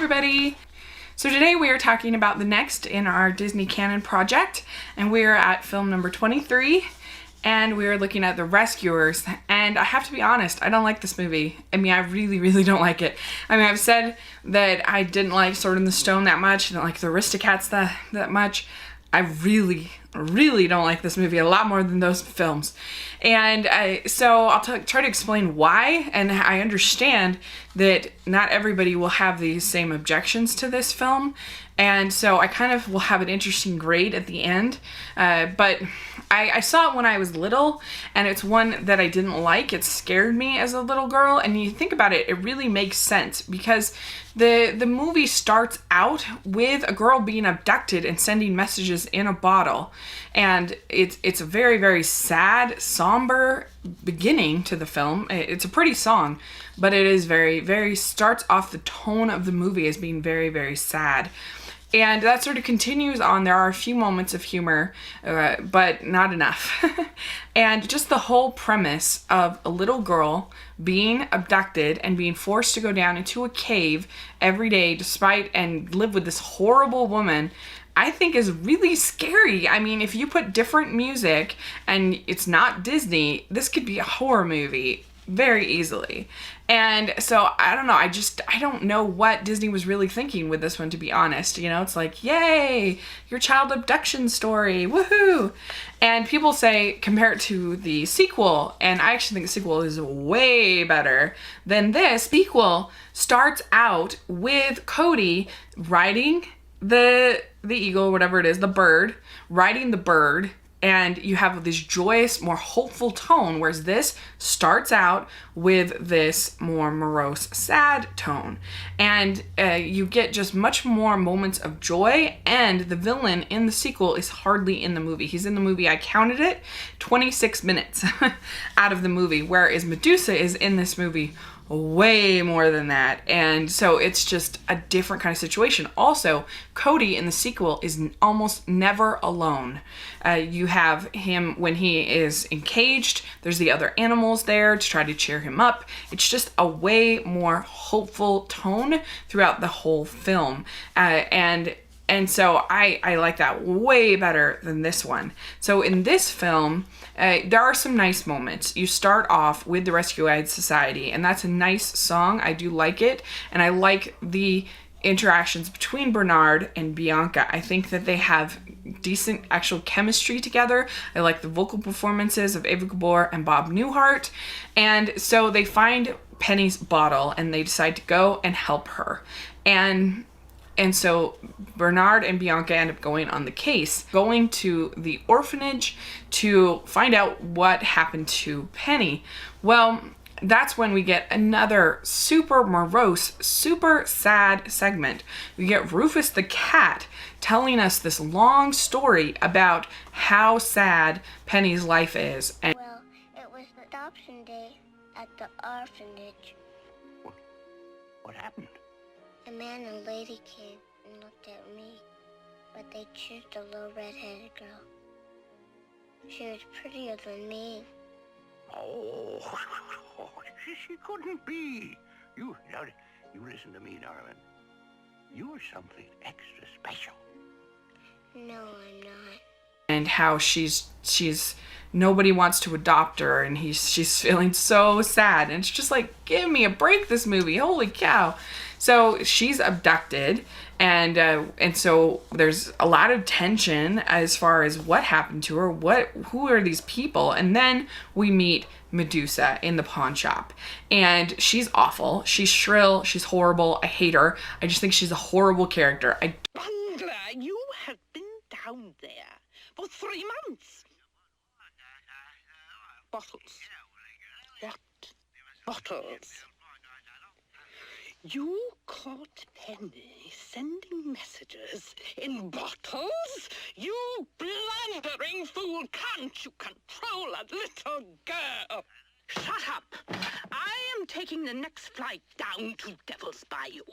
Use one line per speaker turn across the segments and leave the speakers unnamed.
everybody! So today we are talking about the next in our Disney Canon project, and we are at film number 23, and we are looking at The Rescuers. And I have to be honest, I don't like this movie. I mean, I really don't like it. I mean, I've said that I didn't like Sword in the Stone that much, I didn't like the Aristocats that much. I really don't like this movie a lot more than those films. And so I'll try to explain why, and I understand that not everybody will have these same objections to this film, and so I kind of will have an interesting grade at the end, but I saw it when I was little, and it's one that I didn't like. It scared me as a little girl, and you think about it, it really makes sense, because the movie starts out with a girl being abducted and sending messages in a bottle, and it's a very sad, somber beginning to the film. It's a pretty song, but it is very starts off the tone of the movie as being very sad. And that sort of continues on. There are a few moments of humor, but not enough. And just the whole premise of a little girl being abducted and being forced to go down into a cave every day and live with this horrible woman, I think is really scary. I mean, if you put different music and it's not Disney, this could be a horror movie very easily. And so I don't know, I don't know what Disney was really thinking with this one, to be honest. You know, it's like, yay, your child abduction story, woohoo. And people say compare it to the sequel, and I actually think the sequel is way better than this. Sequel starts out with Cody riding the eagle, whatever it is, the bird, riding the bird, and you have this joyous, more hopeful tone, whereas this starts out with this more morose, sad tone. And you get just much more moments of joy, and the villain in the sequel is hardly in the movie. He's in the movie, I counted it, 26 minutes out of the movie, whereas Medusa is in this movie way more than that. And so it's just a different kind of situation. Also, Cody in the sequel is almost never alone. You have him when he is encaged. There's the other animals there to try to cheer him up. It's just a way more hopeful tone throughout the whole film. And so I like that way better than this one. So in this film, there are some nice moments. You start off with the Rescue Aid Society, and that's a nice song. I do like it, and I like the interactions between Bernard and Bianca. I think that they have decent actual chemistry together. I like the vocal performances of Ava Gabor and Bob Newhart. And so they find Penny's bottle, and they decide to go and help her. And so Bernard and Bianca end up going on the case, going to the orphanage to find out what happened to Penny. Well, that's when we get another super morose, super sad segment. We get Rufus the cat telling us this long story about how sad Penny's life is.
Well, it was adoption day at the orphanage.
What happened?
A man and lady came and looked at me, but they chose the little red-headed girl. She was prettier than me.
Oh, she couldn't be. You listen to me, darling. You're something extra special.
No, I'm not.
And how she's nobody wants to adopt her, and she's feeling so sad, and it's just like, give me a break, this movie, holy cow. So she's abducted, and so there's a lot of tension as far as what happened to her, who are these people, and then we meet Medusa in the pawn shop, and she's awful, she's shrill, she's horrible, I hate her, I just think she's a horrible character.
Bungler, you have been down there for 3 months. Bottles. What? Bottles. You caught Penny sending messages in bottles? You blundering fool! Can't you control a little girl? Shut up! I am taking the next flight down to Devil's Bayou.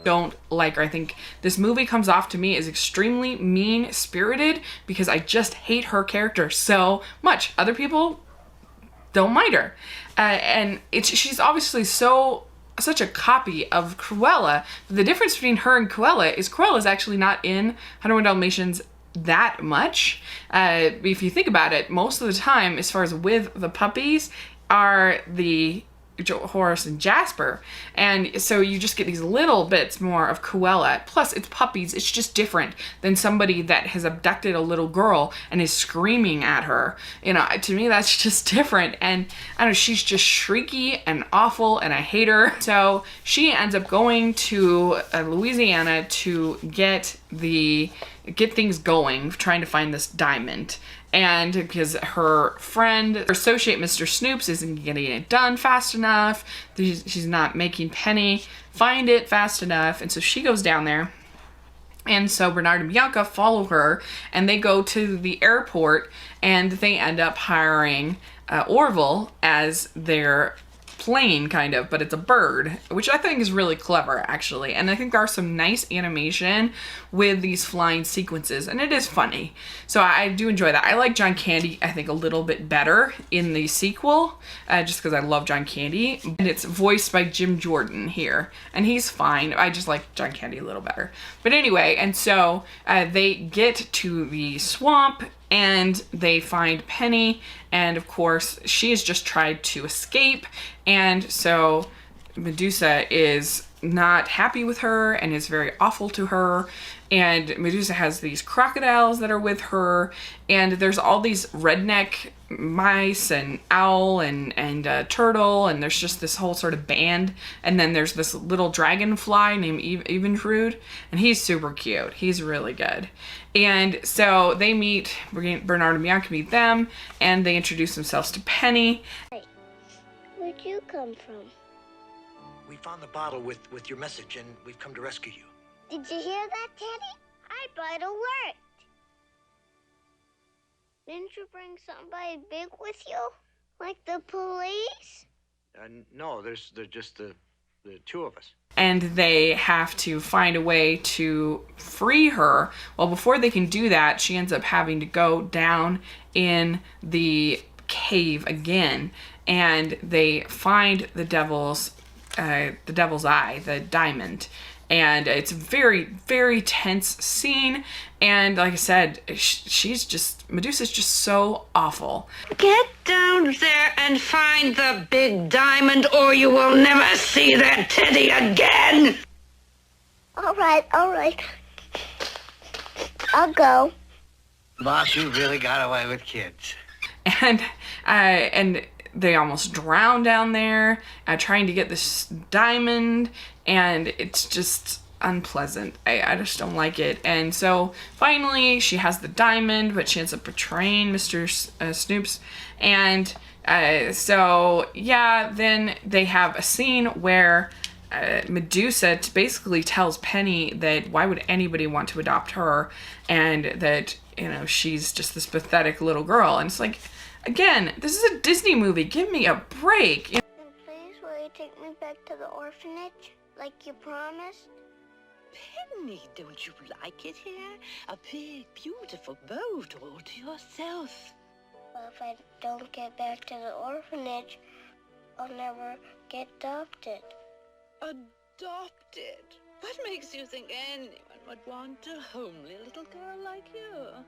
Don't like her. I think this movie comes off to me as extremely mean-spirited because I just hate her character so much. Other people don't mind her. And she's obviously so such a copy of Cruella. The difference between her and Cruella is actually not in 101 Dalmatians that much. If you think about it, most of the time, as far as with the puppies, are the Horace and Jasper, and so you just get these little bits more of Cruella. Plus it's puppies, it's just different than somebody that has abducted a little girl and is screaming at her. You know, to me that's just different, and I don't know, she's just shrieky and awful and I hate her. So she ends up going to Louisiana to get things going, trying to find this diamond. And because her associate Mr. Snoops isn't getting it done fast enough, she's not making Penny find it fast enough, and so she goes down there. And so Bernard and Bianca follow her, and they go to the airport, and they end up hiring Orville as their plane, kind of, but it's a bird, which I think is really clever, actually. And I think there are some nice animation with these flying sequences, and it is funny. So I do enjoy that. I like John Candy, I think, a little bit better in the sequel, just because I love John Candy. And it's voiced by Jim Jordan here, and he's fine. I just like John Candy a little better. But anyway, and so they get to the swamp, and they find Penny, and of course she has just tried to escape, and so Medusa is not happy with her and is very awful to her, and Medusa has these crocodiles that are with her, and there's all these redneck mice and owl and turtle, and there's just this whole sort of band, and then there's this little dragonfly named Evenrude, and he's super cute. He's really good. And so they meet, Bernard and Bianca meet them, and they introduce themselves to Penny.
Hey, where'd you come from?
We found the bottle with your message, and we've come to rescue you.
Did you hear that, Teddy? I thought it worked. Didn't you bring somebody big with you? Like the police?
No, there's just the two of us.
And they have to find a way to free her. Well, before they can do that, she ends up having to go down in the cave again, and they find the devil's eye, the diamond. And it's a very, very tense scene. And like I said, Medusa's just so awful.
Get down there and find the big diamond, or you will never see that Teddy again.
All right. I'll go.
Boss, you really got away with kids.
And they almost drown down there trying to get this diamond, and it's just unpleasant. I just don't like it. And so finally she has the diamond, but she ends up betraying Mr. Snoops. And so yeah, then they have a scene where Medusa basically tells Penny that why would anybody want to adopt her, and that, you know, she's just this pathetic little girl. And it's like, again, this is a Disney movie. Give me a break.
And please, will you take me back to the orphanage, like you promised?
Penny, don't you like it here? A big, beautiful boat all to yourself.
Well, if I don't get back to the orphanage, I'll never get adopted.
Adopted? What makes you think anyone would want a homely little girl like you?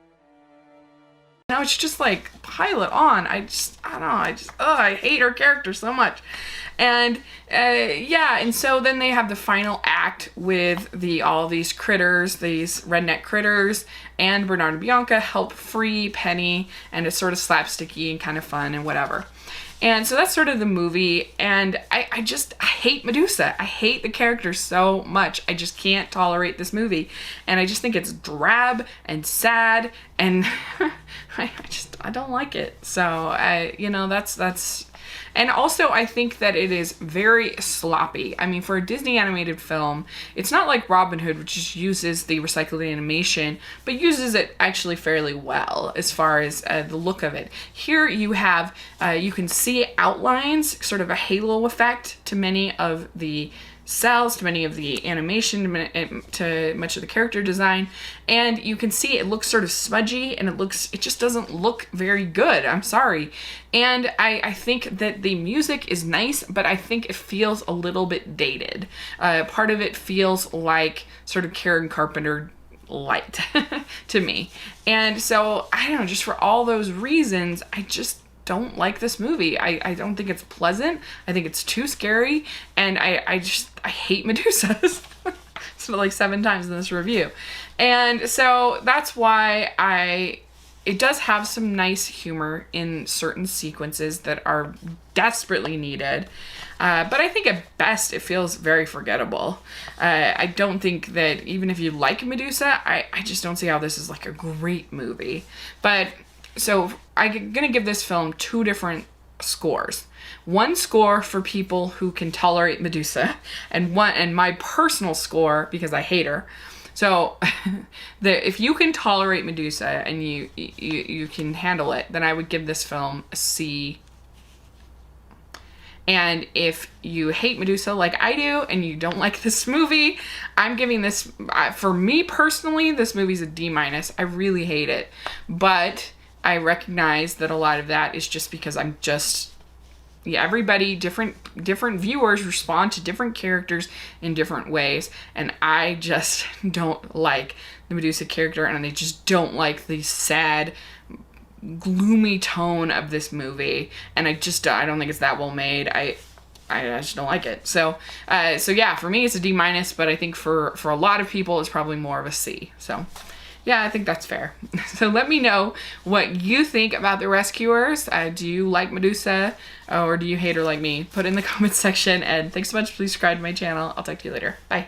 Now it's just like, pile it on. I don't know. I hate her character so much. And yeah, and so then they have the final act with all these critters, these redneck critters, and Bernard and Bianca help free Penny, and it's sort of slapsticky and kind of fun and whatever. And so that's sort of the movie, and I hate Medusa. I hate the character so much. I just can't tolerate this movie, and I just think it's drab and sad, and I don't like it. So that's. And also, I think that it is very sloppy. I mean, for a Disney animated film, it's not like Robin Hood, which just uses the recycled animation, but uses it actually fairly well as far as the look of it. Here you have, you can see outlines, sort of a halo effect to many of the cells, to many of the animation, to much of the character design. And you can see it looks sort of smudgy, and it just doesn't look very good. I'm sorry. And I think that the music is nice, but I think it feels a little bit dated. Part of it feels like sort of Karen Carpenter light to me. And so, I don't know, just for all those reasons, I just don't like this movie. I don't think it's pleasant. I think it's too scary. And I hate Medusas. So like 7 times in this review. And so that's why it does have some nice humor in certain sequences that are desperately needed. But I think at best it feels very forgettable. I don't think that even if you like Medusa, I just don't see how this is like a great movie. But so I'm going to give this film 2 different scores. One score for people who can tolerate Medusa, and my personal score because I hate her. So if you can tolerate Medusa and you can handle it, then I would give this film a C. And if you hate Medusa like I do and you don't like this movie, I'm giving this, for me personally, this movie's a D-. I really hate it. But I recognize that a lot of that is just because I'm just, everybody, different viewers respond to different characters in different ways. And I just don't like the Medusa character, and I just don't like the sad, gloomy tone of this movie, and I don't think it's that well made. I just don't like it. So yeah, for me it's a D-, but I think for a lot of people it's probably more of a C. So yeah, I think that's fair. So let me know what you think about The Rescuers. Do you like Medusa, or do you hate her like me? Put it in the comments section, and thanks so much. Please subscribe to my channel. I'll talk to you later. Bye.